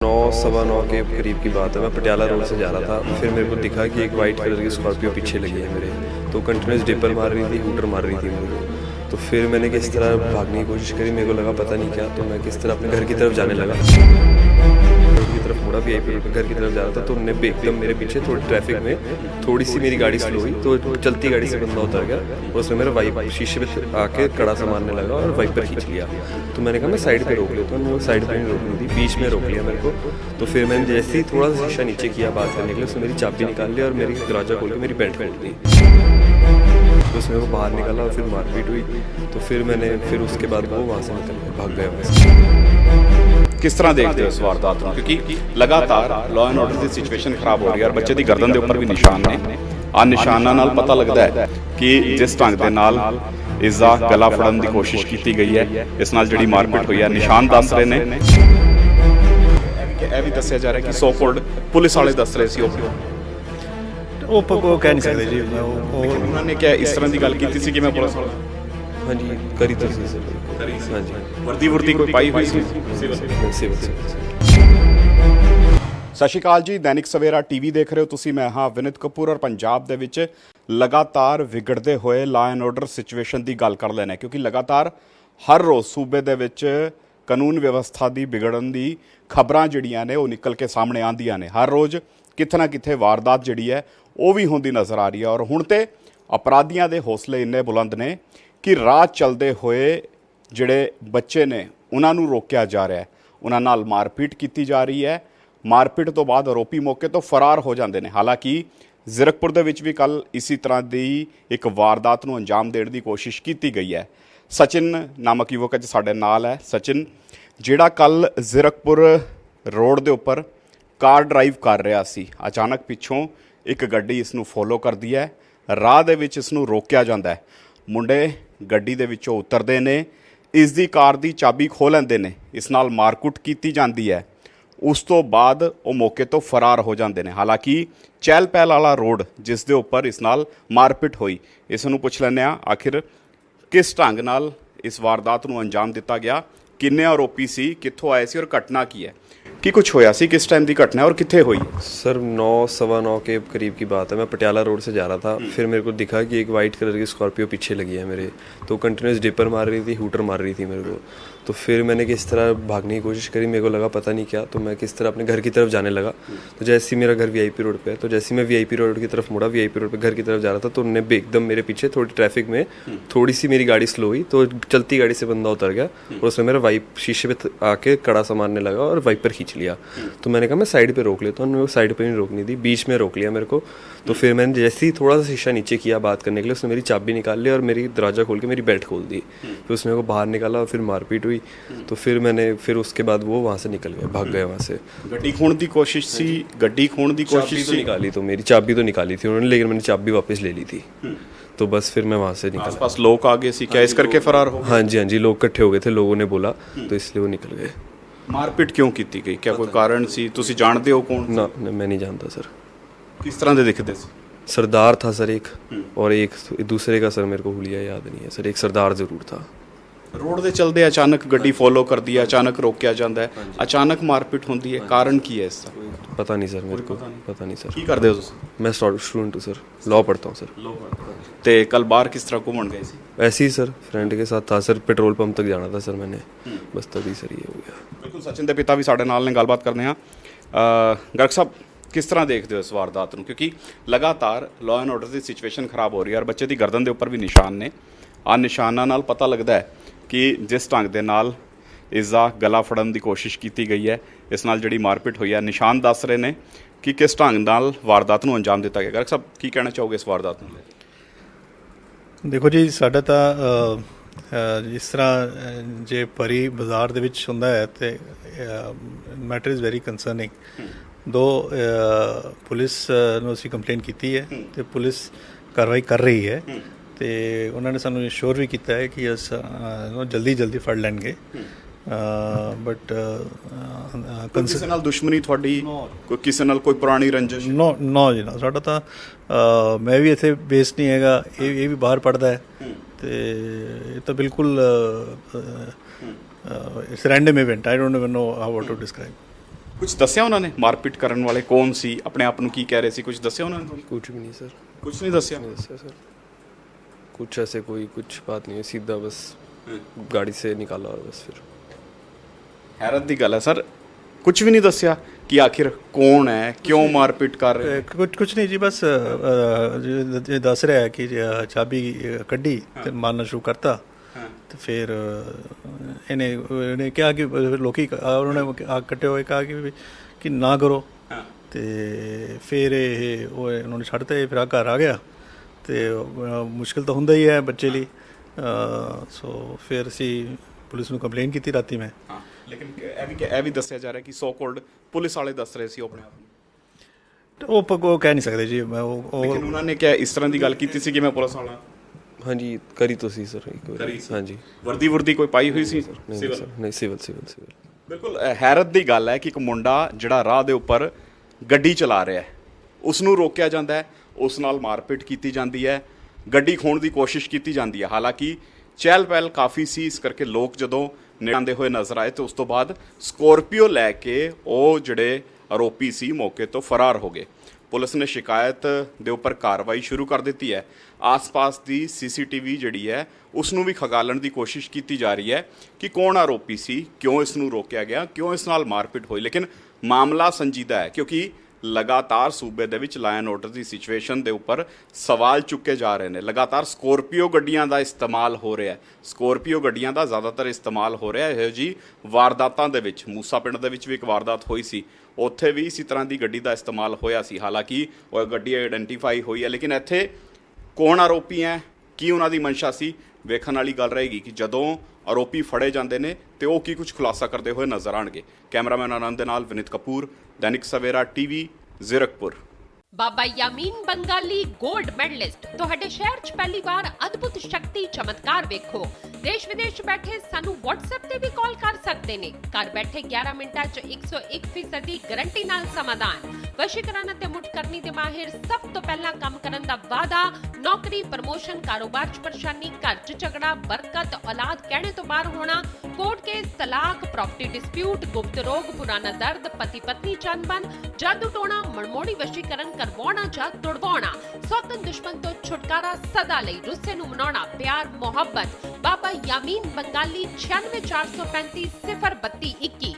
9:15 के करीब की बात है। मैं पटियाला रोड से जा रहा था, फिर मेरे को दिखा कि एक वाइट कलर की स्कॉर्पियो पीछे लगी है मेरे, तो कंटिन्यूस डिपर मार रही थी, हूटर मार रही थी मेरे को। तो फिर मैंने किस तरह भागने की कोशिश करी, मेरे को लगा पता नहीं क्या, तो मैं किस तरह अपने घर की तरफ जाने लगा, रोड की तरफ मुड़ा, वीआईपी रोड पे घर की तरफ जा रहा था। तो उन्होंने एकदम मेरे पीछे थोड़ी ट्रैफिक में थोड़ी सी मेरी गाड़ी स्लो हुई, तो चलती गाड़ी से बंदा उतर गया और उसने मेरा वाइप शीशे पे आके कड़ा सा मारने लगा और वाइपर खींच लिया। तो मैंने कहा मैं साइड पे रोक लेता हूँ, वो साइड पे नहीं रोकनी थी, बीच में रोक लिया मेरे को। तो फिर मैंने जैसे ही थोड़ा सा शीशा नीचे किया बात करने के लिए, उसने मेरी चाबी निकाल ली और मेरी दरवाजा खोल के मेरी बेल्ट खोल दी। तो उसमें वो बाहर निकला और फिर मारपीट हुई। तो फिर उसके बाद वो वहाँ से निकल गए, भाग गए वहाँ से। किस तरह देखते हो इस वारदात ਨੂੰ ਕਿਉਂਕਿ ਲਗਾਤਾਰ law and order the situation ਖਰਾਬ ਹੋ ਰਹੀ ਹੈ ਔਰ ਬੱਚੇ ਦੀ ਗਰਦਨ ਦੇ ਉੱਪਰ ਵੀ ਨਿਸ਼ਾਨ ਨੇ। ਆ ਨਿਸ਼ਾਨਾਂ ਨਾਲ ਪਤਾ ਲੱਗਦਾ ਹੈ ਕਿ ਜਿਸ ਢੰਗ ਦੇ ਨਾਲ ਇਸ ਦਾ ਗਲਾ ਫੜਨ ਦੀ ਕੋਸ਼ਿਸ਼ ਕੀਤੀ ਗਈ ਹੈ, ਇਸ ਨਾਲ ਜਿਹੜੀ ਮਾਰਪੀਟ ਹੋਈ ਹੈ, ਨਿਸ਼ਾਨ ਦੱਸ ਰਹੇ ਨੇ। ਇਹ ਵੀ ਦੱਸਿਆ ਜਾ ਰਿਹਾ ਕਿ ਸੋ ਕੋਲਡ ਪੁਲਿਸ ਵਾਲੇ ਦੱਸ ਰਹੇ ਸੀ ਉਹ ਕਹਿ ਨਹੀਂ ਸਕਦੇ ਜੀ। ਉਹਨਾਂ ਨੇ ਕਿਹਾ ਇਸ ਤਰ੍ਹਾਂ ਦੀ ਗੱਲ ਕੀਤੀ ਸੀ ਕਿ ਮੈਂ ਪੁਲਿਸ ਵਾਲਾ। हाँ जी करी तो सी सर, हाँ जी ਵਰਦੀ ਕੋਈ ਪਾਈ ਹੋਈ ਸੀ। सिविल ਸਤਿ ਸ਼੍ਰੀ ਅਕਾਲ ਜੀ, ਦੈਨਿਕ ਸਵੇਰਾ ਟੀਵੀ ਦੇਖ ਰਹੇ ਹੋ ਤੁਸੀਂ। ਮੈਂ ਹਾਂ ਵਿਨਿਤ ਕਪੂਰ ਔਰ ਪੰਜਾਬ ਦੇ ਵਿੱਚ ਲਗਾਤਾਰ ਵਿਗੜਦੇ ਹੋਏ ਲਾਅ ਐਂਡ ਆਰਡਰ ਸਿਚੁਏਸ਼ਨ ਦੀ ਗੱਲ ਕਰ ਲੈਣਾ, ਕਿਉਂਕਿ ਲਗਾਤਾਰ ਹਰ ਰੋਜ਼ ਸੂਬੇ ਦੇ ਵਿੱਚ ਕਾਨੂੰਨ ਵਿਵਸਥਾ ਦੀ ਵਿਗੜਨ ਦੀ ਖਬਰਾਂ ਜਿਹੜੀਆਂ ਨੇ ਉਹ ਨਿਕਲ ਕੇ ਸਾਹਮਣੇ ਆਉਂਦੀਆਂ ਨੇ। ਹਰ ਰੋਜ਼ ਕਿਤੇ ਨਾ ਕਿਤੇ ਵਾਰਦਾਤ ਜਿਹੜੀ ਹੈ ਉਹ ਵੀ ਹੁੰਦੀ ਨਜ਼ਰ ਆ ਰਹੀ ਹੈ ਔਰ ਹੁਣ ਤੇ ਅਪਰਾਧੀਆਂ ਦੇ ਹੌਸਲੇ ਇੰਨੇ ਬੁਲੰਦ ਨੇ ਕਿ ਰਾਹ ਚੱਲਦੇ ਹੋਏ ਜਿਹੜੇ ਬੱਚੇ ਨੇ ਉਹਨਾਂ ਨੂੰ ਰੋਕਿਆ ਜਾ ਰਿਹਾ ਹੈ, ਉਹਨਾਂ ਨਾਲ ਮਾਰਪੀਟ ਕੀਤੀ ਜਾ ਰਹੀ ਹੈ। ਮਾਰਪੀਟ ਤੋਂ ਬਾਅਦ ਆਰੋਪੀ ਮੌਕੇ ਤੋਂ ਫਰਾਰ ਹੋ ਜਾਂਦੇ ਨੇ। ਹਾਲਾਂਕਿ ਜ਼ੀਰਕਪੁਰ ਦੇ ਵਿੱਚ ਵੀ ਕੱਲ੍ਹ ਇਸੇ ਤਰ੍ਹਾਂ ਦੀ ਇੱਕ ਵਾਰਦਾਤ ਨੂੰ ਅੰਜਾਮ ਦੇਣ ਦੀ ਕੋਸ਼ਿਸ਼ ਕੀਤੀ ਗਈ ਹੈ। ਸਚਿਨ ਨਾਮਕ ਯੁਵਕ ਅੱਜ ਸਾਡੇ ਨਾਲ ਹੈ। ਸਚਿਨ, ਜਿਹੜਾ ਕੱਲ੍ਹ ਜ਼ੀਰਕਪੁਰ ਰੋਡ ਦੇ ਉੱਪਰ ਕਾਰ ਡਰਾਈਵ ਕਰ ਰਿਹਾ ਸੀ, ਅਚਾਨਕ ਪਿੱਛੋਂ ਇੱਕ ਗੱਡੀ ਇਸ ਨੂੰ ਫੋਲੋ ਕਰਦੀ ਹੈ, ਰਾਹ ਦੇ ਵਿੱਚ ਇਸ ਨੂੰ ਰੋਕਿਆ ਜਾਂਦਾ ਹੈ। ਮੁੰਡੇ ਗੱਡੀ ਦੇ ਵਿੱਚੋਂ ਉਤਰਦੇ ਨੇ, ਇਸ ਦੀ ਕਾਰ ਦੀ ਚਾਬੀ ਖੋਹ ਲੈਂਦੇ ਨੇ, ਇਸ ਨਾਲ ਮਾਰਕੁੱਟ ਕੀਤੀ ਜਾਂਦੀ ਹੈ। ਉਸ ਤੋਂ ਬਾਅਦ ਉਹ ਮੌਕੇ ਤੋਂ ਫਰਾਰ ਹੋ ਜਾਂਦੇ ਨੇ। ਹਾਲਾਂਕਿ ਚਹਿਲ ਪਹਿਲ ਵਾਲਾ ਰੋਡ ਜਿਸ ਦੇ ਉੱਪਰ ਇਸ ਨਾਲ ਮਾਰਪੀਟ ਹੋਈ, ਇਸ ਨੂੰ ਪੁੱਛ ਲੈਂਦੇ ਹਾਂ ਆਖਿਰ ਕਿਸ ਢੰਗ ਨਾਲ ਇਸ ਵਾਰਦਾਤ ਨੂੰ ਅੰਜਾਮ ਦਿੱਤਾ ਗਿਆ, ਕਿੰਨੇ ਆਰੋਪੀ ਸੀ, ਕਿੱਥੋਂ ਆਏ ਸੀ ਔਰ ਘਟਨਾ ਕੀ ਹੈ, ਕੀ कुछ होया सी, किस टाइम की घटना है और कितने हुई? सर 9:15 के करीब की बात है। मैं पटियाला रोड से जा रहा था, फिर मेरे को दिखा कि एक वाइट कलर की स्कॉर्पियो पीछे लगी है मेरे, तो कंटिन्यूस डिपर मार रही थी, हूटर मार रही थी मेरे को। तो फिर मैंने किस तरह भागने की कोशिश करी, मेरे को लगा पता नहीं क्या, तो मैं किस तरह अपने घर की तरफ जाने लगा। तो जैसे ही मेरा घर वीआईपी रोड पे है, तो जैसे ही मैं वीआईपी रोड की तरफ मुड़ा, वीआईपी रोड पे घर की तरफ जा रहा था, तो उन्होंने एकदम मेरे पीछे थोड़ी ट्रैफिक में थोड़ी सी मेरी गाड़ी स्लो हुई, तो चलती गाड़ी से बंदा उतर गया और उसने मेरा वाइप शीशे पे आके कड़ा सा मारने लगा और वाइपर खींच लिया। तो मैंने कहा मैं साइड पे रोक लेता हूँ, वो साइड पे नहीं रोकनी थी, बीच में रोक लिया मेरे को। तो फिर मैंने जैसे ही थोड़ा सा शीशा नीचे किया बात करने के लिए, उसने मेरी चाबी निकाल ली और मेरी दरवाजा खोल के मेरी बेल्ट खोल दी। फिर उसने को बाहर निकाला और फिर मारपीट हुई। तो फिर उसके बाद वो वहाँ से निकल गए, भाग गए वहाँ से। गड्डी खोने की कोशिश सी, गड्डी खोने की कोशिश तो निकाली, तो मेरी चाबी तो निकाली थी उन्होंने, लेकिन मैंने चाबी वापस ले ली थी। तो बस फिर मैं वहाँ से निकला। आसपास लोग आ गए सी क्या इस करके फरार हो? हाँ जी, हाँ जी, लोग इकट्ठे हो गए थे, लोगों ने बोला, तो इसलिए वो निकल गए। मारपीट क्यों की गई, क्या कोई कारण सी? तुसी जानते हो कौन? ना, मैं नहीं जानता सर। किस तरह दे दिखते सी? सरदार था सर एक, और एक दूसरे का सर मेरे को हुलिया याद नहीं है सर, एक सरदार ज़रूर था। रोड दे चलते अचानक गड्डी फॉलो कर दी, अचानक रोकया जाता है, अचानक मारपीट होती है, कारण की है इसका? पता नहीं सर, मेरे को पता नहीं सर। की करते हो तुसी? मैं स्टूडेंट हूँ सर, लॉ पढ़ता हूँ सर। ते कल बाहर किस तरह घूमन गए सी? ऐसे ही सर, फ्रेंड के साथ था सर, पेट्रोल पंप तक जाना था सर मैंने, बस तभी सर ये हो गया। बिल्कुल, सचिन के पिता भी साढ़े नाल ने गलबात करने हैं। गर्ग साहब, किस तरह देखते हो इस वारदात ਨੂੰ, ਕਿਉਂਕਿ ਲਗਾਤਾਰ law and order the situation ਖਰਾਬ ਹੋ ਰਹੀ ਹੈ ਔਰ ਬੱਚੇ ਦੀ ਗਰਦਨ ਦੇ ਉੱਪਰ ਵੀ ਨਿਸ਼ਾਨ ਨੇ। ਆ ਨਿਸ਼ਾਨਾਂ ਨਾਲ ਪਤਾ ਲੱਗਦਾ ਹੈ ਕਿ ਜਿਸ ਢੰਗ ਦੇ ਨਾਲ ਇਸ ਦਾ ਗਲਾ ਫੜਨ ਦੀ ਕੋਸ਼ਿਸ਼ ਕੀਤੀ ਗਈ ਹੈ, ਇਸ ਨਾਲ ਜਿਹੜੀ ਮਾਰਪੀਟ ਹੋਈ ਹੈ, ਨਿਸ਼ਾਨ ਦੱਸ ਰਹੇ ਨੇ ਕਿ ਕਿਸ ਢੰਗ ਨਾਲ ਵਾਰਦਾਤ ਨੂੰ ਅੰਜਾਮ ਦਿੱਤਾ ਗਿਆ। ਗਰਗ ਸਾਹਿਬ, ਕੀ ਕਹਿਣਾ ਚਾਹੋਗੇ ਇਸ ਵਾਰਦਾਤ ਨੂੰ? ਦੇਖੋ ਜੀ, ਸਾਡਾ ਤਾਂ ਜਿਸ ਤਰ੍ਹਾਂ ਜੇ ਪਰੀ ਬਾਜ਼ਾਰ ਦੇ ਵਿੱਚ ਹੁੰਦਾ ਹੈ ਤੇ ਮੈਟਰ ਇਜ਼ ਵੈਰੀ ਕੰਸਰਨਿੰਗ। ਦੋ ਪੁਲਿਸ ਨੂੰ ਅਸੀਂ ਕੰਪਲੇਂਟ ਕੀਤੀ ਹੈ ਤੇ ਪੁਲਿਸ ਕਾਰਵਾਈ ਕਰ ਰਹੀ ਹੈ, ਤੇ ਉਹਨਾਂ ਨੇ ਸਾਨੂੰ ਅਸ਼ੋਰ ਵੀ ਕੀਤਾ ਹੈ ਕਿ ਜਲਦੀ ਫੜ ਲੈਣਗੇ। ਬਟ ਕਿਸੇ ਨਾਲ ਦੁਸ਼ਮਣੀ ਤੁਹਾਡੀ, ਕੋਈ ਕਿਸੇ ਨਾਲ ਕੋਈ ਪੁਰਾਣੀ ਰੰਜਿਸ਼? ਨੋ ਜੀ, ਨਾ, ਸਾਡਾ ਤਾਂ ਮੈਂ ਵੀ ਇੱਥੇ ਬੇਸ ਨਹੀਂ ਹੈਗਾ, ਇਹ ਵੀ ਬਾਹਰ ਪੜ੍ਹਦਾ ਹੈ, ਤੇ ਇਹ ਤਾਂ ਬਿਲਕੁਲ it's random event. I don't even know how to describe. ਕੁਝ ਦੱਸਿਆ ਉਹਨਾਂ ਨੇ ਮਾਰਪੀਟ ਕਰਨ ਵਾਲੇ ਕੌਣ ਸੀ, ਆਪਣੇ ਆਪ ਨੂੰ ਕੀ ਕਹਿ ਰਹੇ ਸੀ, ਕੁਝ ਦੱਸਿਆ ਉਹਨਾਂ ਨੇ? कुछ भी नहीं सर, ਕੁਝ ਨਹੀਂ ਦੱਸਿਆ। नहीं दसा सर, कुछ ऐसे कोई कुछ बात नहीं है, सीधा बस गाड़ी से निकाला और बस फिर। ਹੈਰਤ ਦੀ ਗੱਲ ਹੈ ਸਰ, ਕੁਝ ਵੀ ਨਹੀਂ ਦੱਸਿਆ ਕਿ ਆਖਿਰ ਕੌਣ ਹੈ, ਕਿਉਂ ਮਾਰਪੀਟ ਕਰ ਰਹੇ ਨੇ? ਕੁਝ ਨਹੀਂ ਜੀ, ਬਸ ਇਹ ਦੱਸ ਰਿਹਾ ਹੈ ਕਿ ਚਾਬੀ ਕੱਢੀ ਤੇ ਮਾਰਨਾ ਸ਼ੁਰੂ ਕਰਤਾ ਤੇ ਫਿਰ ਇਹਨੇ ਕਿਹਾ ਕਿ ਲੋਕੀ ਉਹਨਾਂ ਨੇ ਇਕੱਠੇ ਹੋਏ ਕਿਹਾ ਕਿ ਨਾ ਕਰੋ ਤੇ ਫਿਰ ਉਹ ਉਹਨਾਂ ਨੇ ਛੱਡ ਤੇ ਫਿਰ ਘਰ ਆ ਗਿਆ ਤੇ ਮੁਸ਼ਕਿਲ ਤਾਂ ਹੁੰਦਾ ਹੀ ਹੈ ਬੱਚੇ ਲਈ। ਸੋ ਫਿਰ ਅਸੀਂ ਪੁਲਿਸ ਨੂੰ ਕੰਪਲੇਨ ਕੀਤੀ ਰਾਤੀ ਮੈਂ। ਹਾਂ, ਲੇਕਿਨ ਇਹ ਵੀ ਦੱਸਿਆ ਜਾ ਰਿਹਾ ਕਿ ਸੋ ਕਾਲਡ ਪੁਲਿਸ ਵਾਲੇ ਦੱਸ ਰਹੇ ਸੀ ਆਪਣੇ ਆਪ ਨੂੰ। ਉਹ ਕਹਿ ਨਹੀਂ ਸਕਦੇ ਜੀ, ਮੈਂ ਲੇਕਿਨ ਉਹਨਾਂ ਨੇ ਕਿਹਾ ਇਸ ਤਰ੍ਹਾਂ ਦੀ ਗੱਲ ਕੀਤੀ ਸੀ ਕਿ ਮੈਂ ਪੁਲਿਸ ਵਾਲਾ। हाँ जी करी तो सी सर एक बार। करी सी। हाँ जी। ਵਰਦੀ ਕੋਈ ਪਾਈ ਹੋਈ ਸੀ? नहीं सर, नहीं सिविल। ਬਿਲਕੁਲ ਹੈਰਤ ਦੀ ਗੱਲ ਹੈ ਕਿ ਇੱਕ ਮੁੰਡਾ ਜਿਹੜਾ ਰਾਹ ਦੇ ਉੱਪਰ ਗੱਡੀ ਚਲਾ ਰਿਹਾ ਹੈ, ਉਸ ਨੂੰ ਰੋਕਿਆ ਜਾਂਦਾ ਹੈ, ਉਸ ਨਾਲ ਮਾਰਪੀਟ ਕੀਤੀ ਜਾਂਦੀ ਹੈ, ਗੱਡੀ ਖੋਣ ਦੀ ਕੋਸ਼ਿਸ਼ ਕੀਤੀ ਜਾਂਦੀ ਹੈ। ਹਾਲਾਂਕਿ ਚਹਿਲ ਪਹਿਲ ਕਾਫੀ ਸੀ, ਇਸ ਕਰਕੇ ਲੋਕ ਜਦੋਂ ਨੇੜੇ ਆਉਂਦੇ ਹੋਏ ਨਜ਼ਰ ਆਏ ਤੇ ਉਸ ਤੋਂ ਬਾਅਦ ਸਕੋਰਪੀਓ ਲੈ ਕੇ ਉਹ ਜਿਹੜੇ ਆਰੋਪੀ ਸੀ ਮੌਕੇ ਤੋਂ ਫਰਾਰ ਹੋ ਗਏ। ਪੁਲਿਸ ਨੇ ਸ਼ਿਕਾਇਤ ਦੇ ਉੱਪਰ ਕਾਰਵਾਈ ਸ਼ੁਰੂ ਕਰ ਦਿੱਤੀ ਹੈ। ਆਸ-ਪਾਸ ਦੀ ਸੀਸੀਟੀਵੀ ਜਿਹੜੀ ਹੈ ਉਸ ਨੂੰ ਵੀ ਖੰਗਾਲਣ ਦੀ ਕੋਸ਼ਿਸ਼ ਕੀਤੀ ਜਾ ਰਹੀ ਹੈ ਕਿ ਕੌਣ ਆਰੋਪੀ ਸੀ, ਕਿਉਂ ਇਸ ਨੂੰ ਰੋਕਿਆ ਗਿਆ, ਕਿਉਂ ਇਸ ਨਾਲ ਮਾਰਪੀਟ ਹੋਈ। ਲੇਕਿਨ ਮਾਮਲਾ ਸੰਜੀਦਾ ਹੈ ਕਿਉਂਕਿ ਲਗਾਤਾਰ ਸੂਬੇ ਦੇ ਵਿੱਚ law and order the situation ਦੇ ਉੱਪਰ ਸਵਾਲ ਚੁੱਕੇ ਜਾ ਰਹੇ ਨੇ। ਲਗਾਤਾਰ ਸਕੋਰਪੀਓ ਗੱਡੀਆਂ ਦਾ ਇਸਤੇਮਾਲ ਹੋ ਰਿਹਾ ਹੈ, ਸਕੋਰਪੀਓ ਗੱਡੀਆਂ ਦਾ ਜ਼ਿਆਦਾਤਰ ਇਸਤੇਮਾਲ ਹੋ ਰਿਹਾ ਇਹੋ ਜੀ ਵਾਰਦਾਤਾਂ ਦੇ ਵਿੱਚ। ਮੂਸਾ ਪਿੰਡ ਦੇ ਵਿੱਚ ਵੀ ਇੱਕ ਵਾਰਦਾਤ ਹੋਈ ਸੀ, ਉੱਥੇ ਵੀ ਇਸੇ ਤਰ੍ਹਾਂ ਦੀ ਗੱਡੀ ਦਾ ਇਸਤੇਮਾਲ ਹੋਇਆ ਸੀ। ਹਾਲਾਂਕਿ ਉਹ ਗੱਡੀ ਆਈਡੈਂਟੀਫਾਈ ਹੋਈ ਹੈ, ਲੇਕਿਨ ਇੱਥੇ ਕੌਣ ਆਰੋਪੀ ਹੈ, ਕੀ ਉਹਨਾਂ ਦੀ ਮਨਸ਼ਾ ਸੀ, ਵੇਖਣ ਵਾਲੀ ਗੱਲ ਰਹੇਗੀ ਕਿ ਜਦੋਂ ਆਰੋਪੀ ਫੜੇ ਜਾਂਦੇ ਨੇ ਤੇ ਉਹ ਕੀ ਕੁਝ ਖੁਲਾਸਾ ਕਰਦੇ ਹੋਏ ਨਜ਼ਰ ਆਣਗੇ। ਕੈਮਰਾਮੈਨ ਆਨੰਦ ਦੇ ਨਾਲ ਵਿਨੀਤ ਕਪੂਰ, ਦੈਨਿਕ ਸਵੇਰਾ ਟੀਵੀ, ਜ਼ੀਰਕਪੁਰ। ਬਾਬਾ ਯਾਮੀਨ ਬੰਗਾਲੀ 골ਡ ਮੈਡਲਿਸਟ ਤੁਹਾਡੇ ਸ਼ਹਿਰ 'ਚ ਪਹਿਲੀ ਵਾਰ ਅਦਭੁਤ ਸ਼ਕਤੀ ਚਮਤਕਾਰ ਵੇਖੋ। ਦੇਸ਼ ਵਿਦੇਸ਼ 'ਚ ਬੈਠੇ ਸਾਨੂੰ WhatsApp ਤੇ ਵੀ ਕਾਲ ਕਰ ਸਕਦੇ ਨੇ। ਘਰ ਬੈਠੇ 11 ਮਿੰਟਾਂ 'ਚ 101% ਦੀ ਗਾਰੰਟੀ ਨਾਲ ਸਮਾਧਾਨ। ਵਸ਼ੀਕਰਨ ਅਤੇ ਮੁੱਠ ਕਰਨੀ ਦੇ ਮਾਹਿਰ ਸਭ ਤੋਂ ਪਹਿਲਾਂ ਕੰਮ ਕਰਨ ਦਾ ਵਾਅਦਾ। ਨੌਕਰੀ, ਪ੍ਰਮੋਸ਼ਨ, ਕਾਰੋਬਾਰ 'ਚ ਪਰੇਸ਼ਾਨੀ, ਘਰ 'ਚ ਝਗੜਾ, ਬਰਕਤ, ਔਲਾਦ ਕਹਿਣੇ ਤੋਂ ਬਾਹਰ ਹੋਣਾ, ਕੋਰਟ ਕੇਸ, ਤਲਾਕ, ਪ੍ਰਾਪਰਟੀ ਡਿਸਪਿਊਟ, ਗੁਪਤ ਰੋਗ, ਪੁਰਾਣਾ ਦਰਦ, ਪਤੀ ਪਤਨੀ ਚੰਬਨ, ਜਾਦੂ ਟੋਣਾ, ਮਨਮੋੜੀ ਵਸ਼ੀਕਰਨ ਕਰਵਾਉਣਾ ਜਾਂ ਤੁੜਵਾਉਣਾ, ਸੌਤਨ ਦੁਸ਼ਮਣ ਤੋਂ ਛੁਟਕਾਰਾ, ਸਦਾ ਲਈ ਰੁੱਸੇ ਨੂੰ ਮਨਾਉਣਾ, ਪਿਆਰ ਮੁਹੱਬਤ। ਬਾਬਾ ਯਾਮੀਨ ਬੰਗਾਲੀ 96 435 032 21।